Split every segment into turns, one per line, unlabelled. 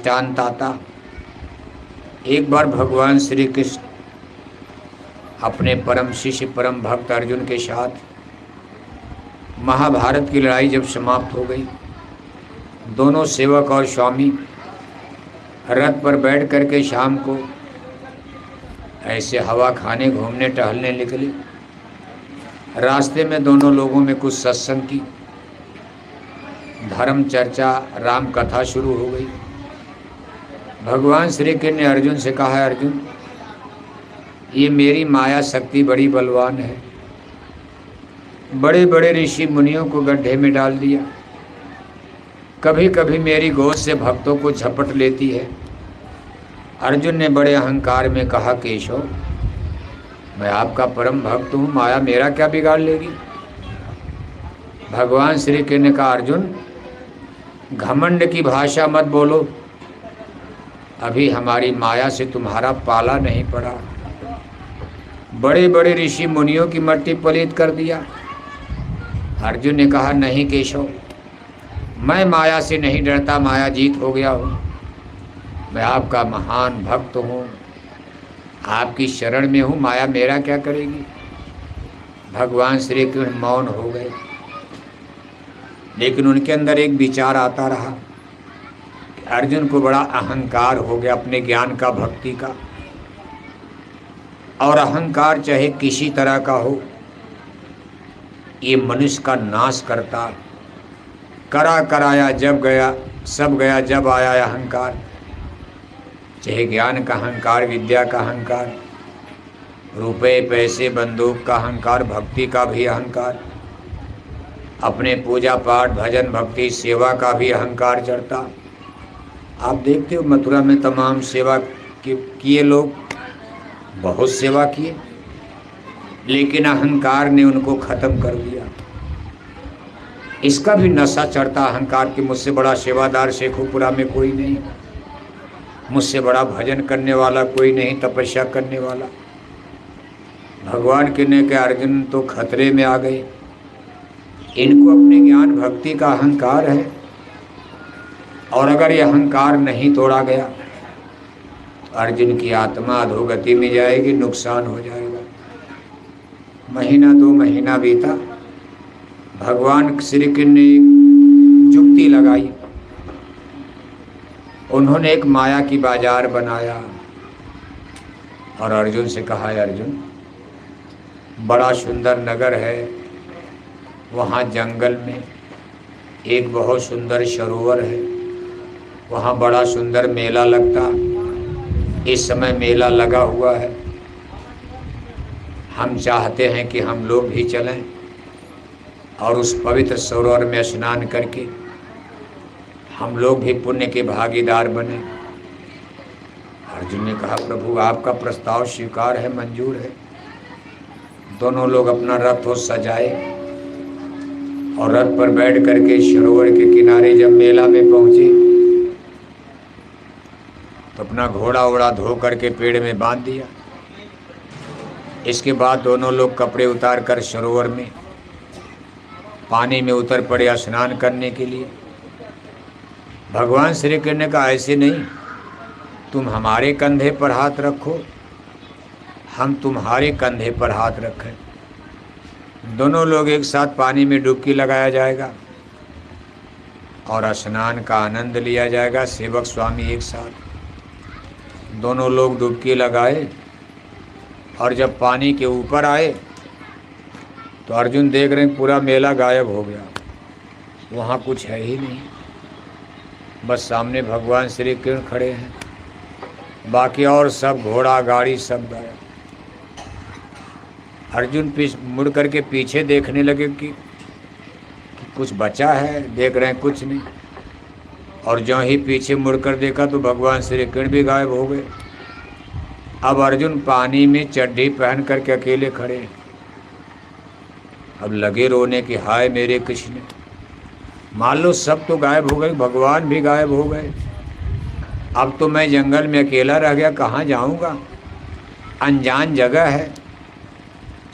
दृष्टांत आता। एक बार भगवान श्री कृष्ण अपने परम शिष्य परम भक्त अर्जुन के साथ महाभारत की लड़ाई जब समाप्त हो गई, दोनों सेवक और स्वामी रथ पर बैठ करके शाम को ऐसे हवा खाने घूमने टहलने निकले। रास्ते में दोनों लोगों में कुछ सत्संग की, धर्म चर्चा, राम कथा शुरू हो गई। भगवान श्री कृष्ण ने अर्जुन से कहा, अर्जुन ये मेरी माया शक्ति बड़ी बलवान है, बड़े बड़े ऋषि मुनियों को गड्ढे में डाल दिया, कभी कभी मेरी गोद से भक्तों को झपट लेती है। अर्जुन ने बड़े अहंकार में कहा, केशव मैं आपका परम भक्त हूँ, माया मेरा क्या बिगाड़ लेगी। भगवान श्री कृष्ण ने कहा, अर्जुन घमंड की भाषा मत बोलो, अभी हमारी माया से तुम्हारा पाला नहीं पड़ा। बड़े बड़े ऋषि मुनियों की मट्टी पलीत कर दिया। अर्जुन ने कहा, नहीं केशव, मैं माया से नहीं डरता, माया जीत हो गया हूँ, मैं आपका महान भक्त हूँ, आपकी शरण में हूँ, माया मेरा क्या करेगी। भगवान श्री कृष्ण मौन हो गए, लेकिन उनके अंदर एक विचार आता रहा कि अर्जुन को बड़ा अहंकार हो गया अपने ज्ञान का, भक्ति का। और अहंकार चाहे किसी तरह का हो, ये मनुष्य का नाश करता। करा कराया जब गया, सब गया जब आया अहंकार। चाहे ज्ञान का अहंकार, विद्या का अहंकार, रुपए पैसे बंदूक का अहंकार, भक्ति का भी अहंकार, अपने पूजा पाठ भजन भक्ति सेवा का भी अहंकार चढ़ता। आप देखते हो मथुरा में तमाम सेवा किए लोग, बहुत सेवा किए, लेकिन अहंकार ने उनको खत्म कर दिया। इसका भी नशा चढ़ता अहंकार कि मुझसे बड़ा सेवादार शेखोपुरा में कोई नहीं, मुझसे बड़ा भजन करने वाला कोई नहीं, तपस्या करने वाला। भगवान कहने के अर्जुन तो खतरे में आ गए, इनको अपने ज्ञान भक्ति का अहंकार है, और अगर ये अहंकार नहीं तोड़ा गया तो अर्जुन की आत्मा अधोगति में जाएगी, नुकसान हो जाएगा। महीना दो महीना बीता, भगवान श्री कृष्ण ने एक जुक्ति लगाई। उन्होंने एक माया की बाजार बनाया और अर्जुन से कहा, अर्जुन बड़ा सुंदर नगर है, वहाँ जंगल में एक बहुत सुंदर सरोवर है, वहाँ बड़ा सुंदर मेला लगता, इस समय मेला लगा हुआ है। हम चाहते हैं कि हम लोग भी चलें और उस पवित्र सरोवर में स्नान करके हम लोग भी पुण्य के भागीदार बने। अर्जुन ने कहा, प्रभु आपका प्रस्ताव स्वीकार है, मंजूर है। दोनों लोग अपना रथ हो सजाए और रथ पर बैठ करके सरोवर के किनारे जब मेला में पहुंचे तो अपना घोड़ा वोड़ा धो करके पेड़ में बांध दिया। इसके बाद दोनों लोग कपड़े उतार कर सरोवर में पानी में उतर पड़े स्नान करने के लिए। भगवान श्री कृष्ण ने कहा, ऐसे नहीं, तुम हमारे कंधे पर हाथ रखो, हम तुम्हारे कंधे पर हाथ रखें। दोनों लोग एक साथ पानी में डुबकी लगाया जाएगा और स्नान का आनंद लिया जाएगा। सेवक स्वामी एक साथ दोनों लोग डुबकी लगाए और जब पानी के ऊपर आए तो अर्जुन देख रहे हैं पूरा मेला गायब हो गया, वहाँ कुछ है ही नहीं, बस सामने भगवान श्री कृष्ण खड़े हैं, बाकी और सब घोड़ा गाड़ी सब गायब। अर्जुन मुड़ करके पीछे देखने लगे कि कुछ बचा है, देख रहे हैं कुछ नहीं, और जो ही पीछे मुड़कर देखा तो भगवान श्री कृष्ण भी गायब हो गए। अब अर्जुन पानी में चड्ढी पहन करके अकेले खड़े हैं। अब लगे रोने कि हाय मेरे कृष्ण, मान लो सब तो गायब हो गए, भगवान भी गायब हो गए, अब तो मैं जंगल में अकेला रह गया, कहाँ जाऊँगा, अनजान जगह है।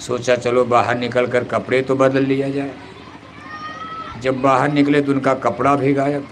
सोचा चलो बाहर निकल कर कपड़े तो बदल लिया जाए। जब बाहर निकले तो उनका कपड़ा भी गायब,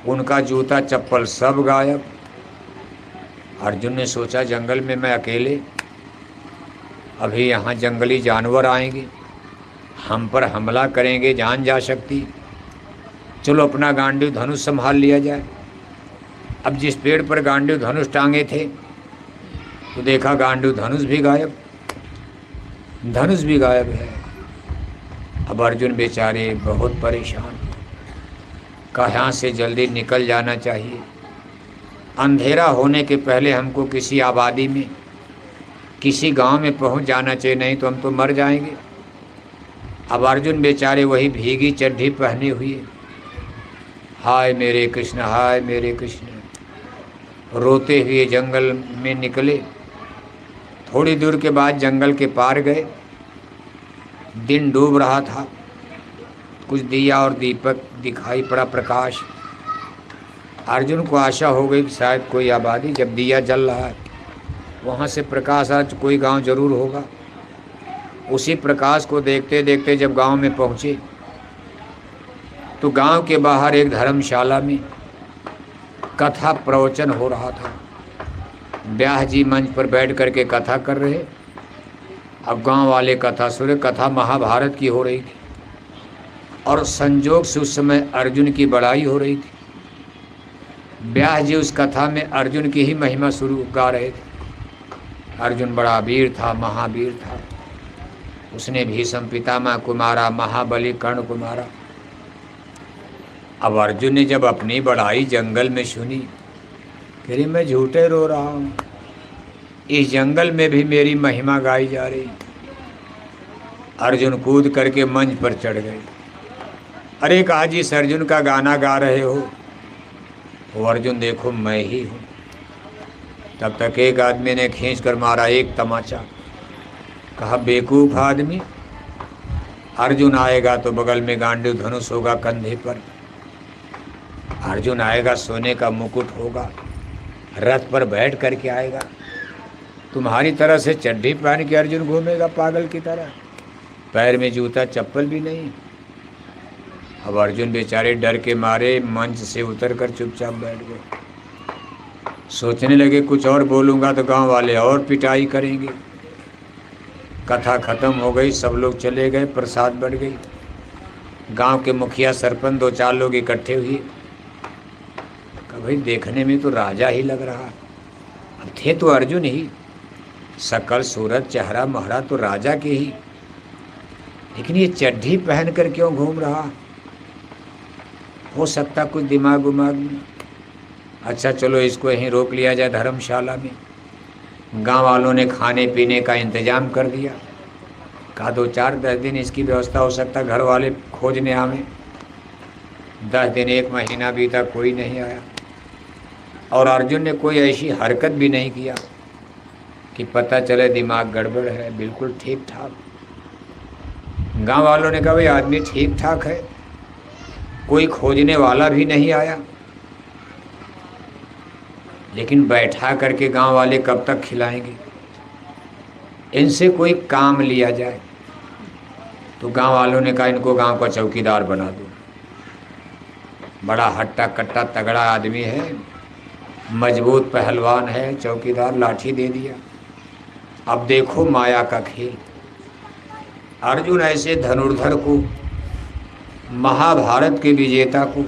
उनका जूता चप्पल सब गायब। अर्जुन ने सोचा जंगल में मैं अकेले, अभी यहाँ जंगली जानवर आएंगे, हम पर हमला करेंगे, जान जा सकती। चलो अपना गांडीव धनुष संभाल लिया जाए। अब जिस पेड़ पर गांडीव धनुष टांगे थे तो देखा गांडीव धनुष भी गायब, धनुष भी गायब है। अब अर्जुन बेचारे बहुत परेशान, कहाँ से जल्दी निकल जाना चाहिए। अंधेरा होने के पहले हमको किसी आबादी में, किसी गांव में पहुंच जाना चाहिए, नहीं तो हम तो मर जाएंगे। अब अर्जुन बेचारे वही भीगी चड्ढी पहने हुए, हाय मेरे कृष्ण, हाय मेरे कृष्ण, रोते हुए जंगल में निकले। थोड़ी दूर के बाद जंगल के पार गए। दिन डूब रहा था, कुछ दिया और दीपक दिखाई पड़ा, प्रकाश। अर्जुन को आशा हो गई कि शायद कोई आबादी, जब दिया जल रहा है वहाँ से प्रकाश आज कोई गांव जरूर होगा। उसी प्रकाश को देखते देखते जब गांव में पहुँचे तो गांव के बाहर एक धर्मशाला में कथा प्रवचन हो रहा था। ब्याह जी मंच पर बैठ करके कथा कर रहे। अब गांव वाले कथा सुने। कथा महाभारत की हो रही थी और संजोग से उस समय अर्जुन की बड़ाई हो रही थी। ब्याह जी उस कथा में अर्जुन की ही महिमा शुरू गा रहे थे। अर्जुन बड़ा वीर था, महावीर था, उसने भीष्म पितामह को मारा, महाबली कर्ण को मारा। अब अर्जुन ने जब अपनी बड़ाई जंगल में सुनी, कह रही मैं झूठे रो रहा हूँ, इस जंगल में भी मेरी महिमा गाई जा रही। अर्जुन कूद करके मंच पर चढ़ गए। अरे कहा जी इस अर्जुन का गाना गा रहे हो? वो अर्जुन देखो मैं ही हूँ। तब तक एक आदमी ने खींच कर मारा एक तमाचा, कहा बेवकूफ आदमी, अर्जुन आएगा तो बगल में गांडीव धनुष होगा कंधे पर, अर्जुन आएगा सोने का मुकुट होगा, रथ पर बैठ करके आएगा, तुम्हारी तरह से चड्ढी पहन के अर्जुन घूमेगा पागल की तरह, पैर में जूता चप्पल भी नहीं। अब अर्जुन बेचारे डर के मारे मंच से उतरकर चुपचाप बैठ गए। सोचने लगे कुछ और बोलूँगा तो गांव वाले और पिटाई करेंगे। कथा खत्म हो गई, सब लोग चले गए, प्रसाद बढ़ गई। गांव के मुखिया सरपंच 2-4 लोग इकट्ठे हुए। कहा भाई देखने में तो राजा ही लग रहा, अब थे तो अर्जुन ही, शकल सूरत चेहरा महरा तो राजा के ही, लेकिन ये चड्ढी पहन कर क्यों घूम रहा? हो सकता कुछ दिमाग उमाग में। अच्छा चलो इसको यहीं रोक लिया जाए धर्मशाला में। गांव वालों ने खाने पीने का इंतजाम कर दिया। कहा 2-4-10 दिन इसकी व्यवस्था हो सकता घर वाले खोजने आवे। 10 दिन 1 महीना बीता, कोई नहीं आया और अर्जुन ने कोई ऐसी हरकत भी नहीं किया कि पता चले दिमाग गड़बड़ है, बिल्कुल ठीक ठाक। गांव वालों ने कहा भाई आदमी ठीक ठाक है, कोई खोजने वाला भी नहीं आया, लेकिन बैठा करके गांव वाले कब तक खिलाएंगे, इनसे कोई काम लिया जाए। तो गांव वालों ने कहा इनको गांव का चौकीदार बना दो। बड़ा हट्टा कट्टा तगड़ा आदमी है, मजबूत पहलवान है, चौकीदार लाठी दे दिया। अब देखो माया का खेल। अर्जुन ऐसे धनुर्धर को, महाभारत के विजेता को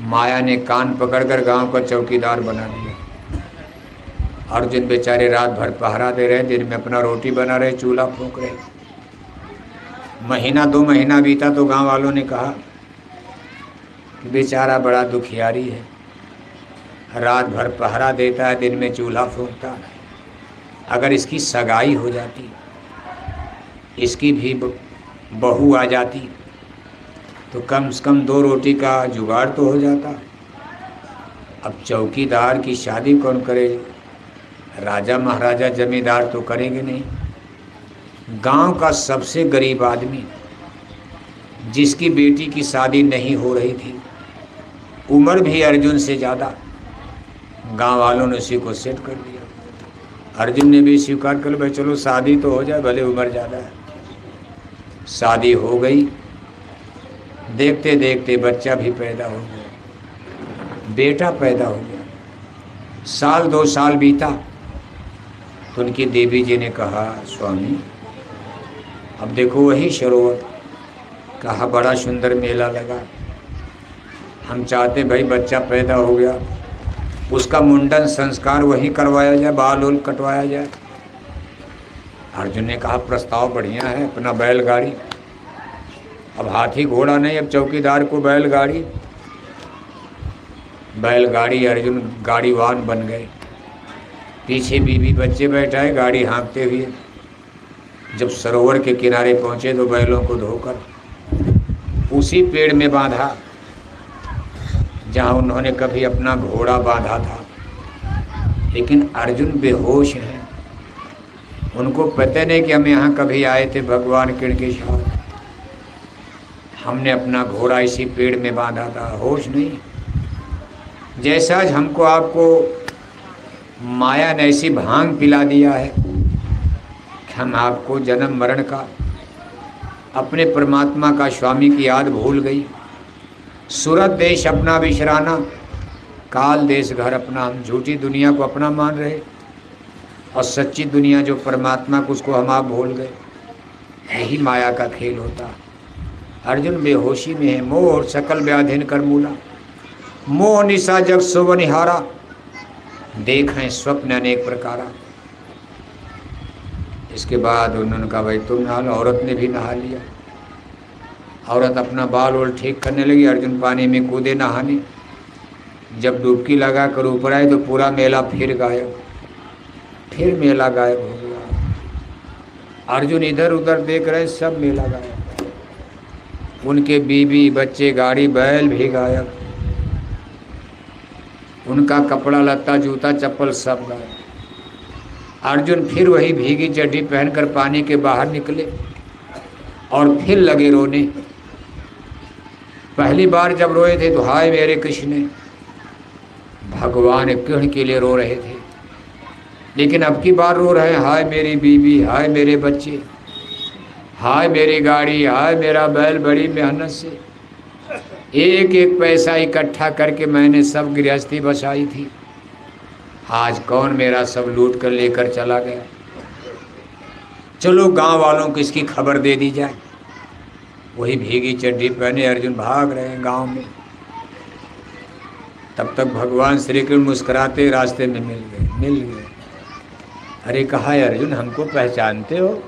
माया ने कान पकड़कर गांव का चौकीदार बना दिया। अर्जुन बेचारे रात भर पहरा दे रहे, दिन में अपना रोटी बना रहे, चूल्हा फूंक रहे। महीना 2 महीना बीता तो गांव वालों ने कहा कि बेचारा बड़ा दुखियारी है, रात भर पहरा देता है, दिन में चूल्हा फूंकता है, अगर इसकी सगाई हो जाती, इसकी भी बहू आ जाती तो कम से कम 2 रोटी का जुगाड़ तो हो जाता। अब चौकीदार की शादी कौन करे? राजा महाराजा जमींदार तो करेंगे नहीं। गांव का सबसे गरीब आदमी जिसकी बेटी की शादी नहीं हो रही थी, उम्र भी अर्जुन से ज़्यादा, गांव वालों ने उसी को सेट कर दिया। अर्जुन ने भी स्वीकार कर भाई चलो शादी तो हो जाए, भले उम्र ज़्यादा है। शादी हो गई, देखते देखते बच्चा भी पैदा हो गया। बेटा पैदा हो गया। साल 2 साल बीता तो उनकी देवी जी ने कहा, स्वामी अब देखो वही सरोवर, कहा बड़ा सुंदर मेला लगा, हम चाहते भाई बच्चा पैदा हो गया, उसका मुंडन संस्कार वहीं करवाया जाए, बाल उल कटवाया जाए। अर्जुन ने कहा प्रस्ताव बढ़िया है, अपना बैलगाड़ी, अब हाथी घोड़ा नहीं, अब चौकीदार को बैलगाड़ी। बैलगाड़ी अर्जुन गाड़ीवान बन गए, पीछे बीवी बच्चे बैठाए, गाड़ी हाँकते हुए जब सरोवर के किनारे पहुंचे तो बैलों को धोकर उसी पेड़ में बांधा जहां उन्होंने कभी अपना घोड़ा बांधा था। लेकिन अर्जुन बेहोश हैं, उनको पता नहीं कि हम यहाँ कभी आए थे भगवान कृष्ण के साथ, हमने अपना घोड़ा इसी पेड़ में बांधा था, होश नहीं। जैसा आज हमको आपको माया ने ऐसी भांग पिला दिया है कि हम आपको जन्म मरण का, अपने परमात्मा का स्वामी की याद भूल गई। सूरत देश अपना विश्राना, काल देश घर अपना, हम झूठी दुनिया को अपना मान रहे और सच्ची दुनिया जो परमात्मा को, उसको हम आप भूल गए। यही माया का खेल होता। अर्जुन बेहोशी में है, मोह और सकल व्याधिन कर मूला, मोह निशा जग सुव निहारा, देखें स्वप्न अनेक प्रकारा। इसके बाद उन्होंने कहा भाई तुम नहा लो, औरत ने भी नहा लिया। औरत अपना बाल वाल ठीक करने लगी, अर्जुन पानी में कूदे नहाने। जब डुबकी लगा कर ऊपर आए तो पूरा मेला फिर गायब, फिर मेला गायब हो गया। अर्जुन इधर उधर देख रहे, सब मेला गायब, उनके बीवी बच्चे गाड़ी बैल भी गायब, उनका कपड़ा लत्ता जूता चप्पल सब गायब। अर्जुन फिर वही भीगी चड्डी पहनकर पानी के बाहर निकले और फिर लगे रोने। पहली बार जब रोए थे तो हाय मेरे कृष्ण, भगवान कृष्ण के लिए रो रहे थे, लेकिन अब की बार रो रहे हैं हाय मेरी बीवी, हाय मेरे बच्चे, हाय मेरी गाड़ी, हाय मेरा बैल, बड़ी मेहनत से एक एक पैसा इकट्ठा करके मैंने सब गृहस्थी बसाई थी, आज कौन मेरा सब लूट कर लेकर चला गया। चलो गांव वालों को इसकी खबर दे दी जाए। वही भीगी चड्डी पहने अर्जुन भाग रहे हैं गांव में। तब तक भगवान श्री कृष्ण मुस्कुराते रास्ते में मिल गए। अरे कहा है अर्जुन, हमको पहचानते हो?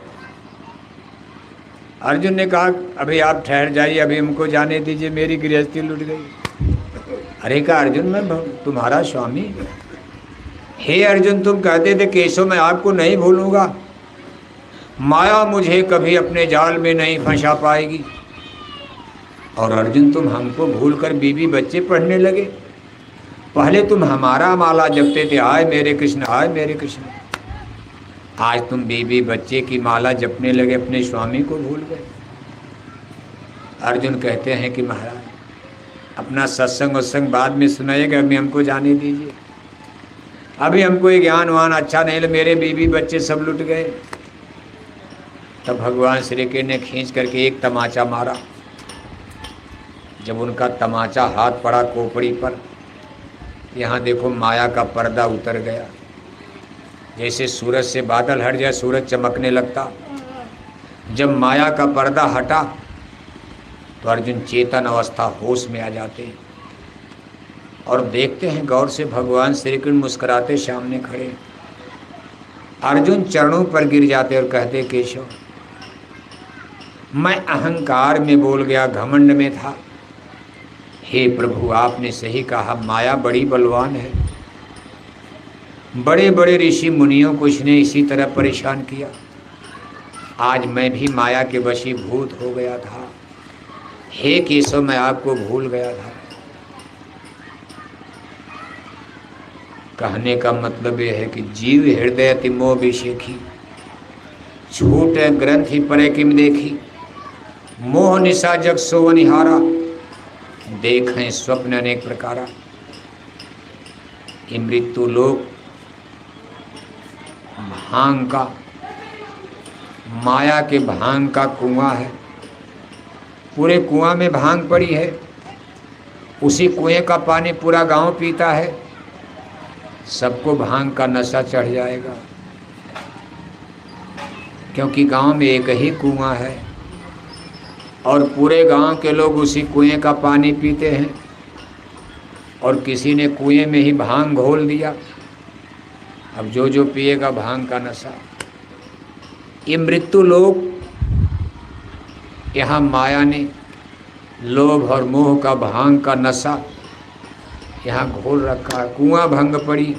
अर्जुन ने कहा अभी आप ठहर जाइए, अभी हमको जाने दीजिए, मेरी गृहस्थी लुट गई। अरे कहा अर्जुन मैं तुम्हारा स्वामी। हे अर्जुन तुम कहते थे केशव मैं आपको नहीं भूलूंगा, माया मुझे कभी अपने जाल में नहीं फंसा पाएगी। और अर्जुन तुम हमको भूलकर बीवी बच्चे पढ़ने लगे। पहले तुम हमारा माला जपते थे, हाय मेरे कृष्ण, हाय मेरे कृष्ण। आज तुम बीवी बच्चे की माला जपने लगे, अपने स्वामी को भूल गए। अर्जुन कहते हैं कि महाराज अपना सत्संग उत्संग बाद में सुनाइएगा, अभी हमको जाने दीजिए, अभी हमको ये ज्ञान वान अच्छा नहीं, मेरे बीवी बच्चे सब लुट गए। तब भगवान श्री कृष्ण ने खींच करके एक तमाचा मारा। जब उनका तमाचा हाथ पड़ा कोपड़ी पर, यहाँ देखो माया का पर्दा उतर गया। जैसे सूरज से बादल हट जाए, सूरज चमकने लगता। जब माया का पर्दा हटा तो अर्जुन चेतन अवस्था, होश में आ जाते और देखते हैं गौर से भगवान श्री कृष्ण मुस्कुराते सामने खड़े। अर्जुन चरणों पर गिर जाते और कहते केशव मैं अहंकार में बोल गया, घमंड में था। हे प्रभु आपने सही कहा, माया बड़ी बलवान है। बड़े बड़े ऋषि मुनियों को इसने इसी तरह परेशान किया। आज मैं भी माया के वशीभूत हो गया था। हे केशव मैं आपको भूल गया था। कहने का मतलब यह है कि जीव हृदय अति मोह विषेखी, छूट ग्रंथि परे किम देखी, मोह निशा जग सो निहारा, देखें स्वप्न अनेक प्रकारा। ये मृत्यु लोक भांग का, माया के भांग का कुआं है। पूरे कुआं में भांग पड़ी है, उसी कुएं का पानी पूरा गांव पीता है, सबको भांग का नशा चढ़ जाएगा, क्योंकि गांव में एक ही कुआं है और पूरे गांव के लोग उसी कुएं का पानी पीते हैं। और किसी ने कुएं में ही भांग घोल दिया, अब जो जो पिएगा भांग का नशा। ये मृत्यु लोग, यहाँ माया ने लोभ और मोह का भांग का नशा यहाँ घोल रखा है, कुआं भंग पड़ी।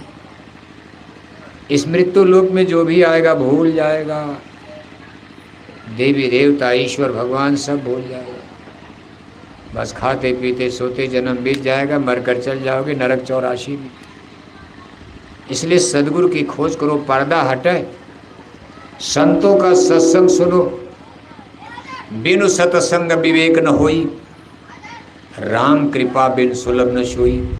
इस मृत्यु लोक में जो भी आएगा भूल जाएगा, देवी देवता ईश्वर भगवान सब भूल जाएगा। बस खाते पीते सोते जन्म बीत जाएगा, मरकर चल जाओगे नरक 84 में। इसलिए सदगुरु की खोज करो, पर्दा हटे, संतों का सत्संग सुनो। बिनु सत्संग विवेक न होई, राम कृपा बिन सुलभ न सोई।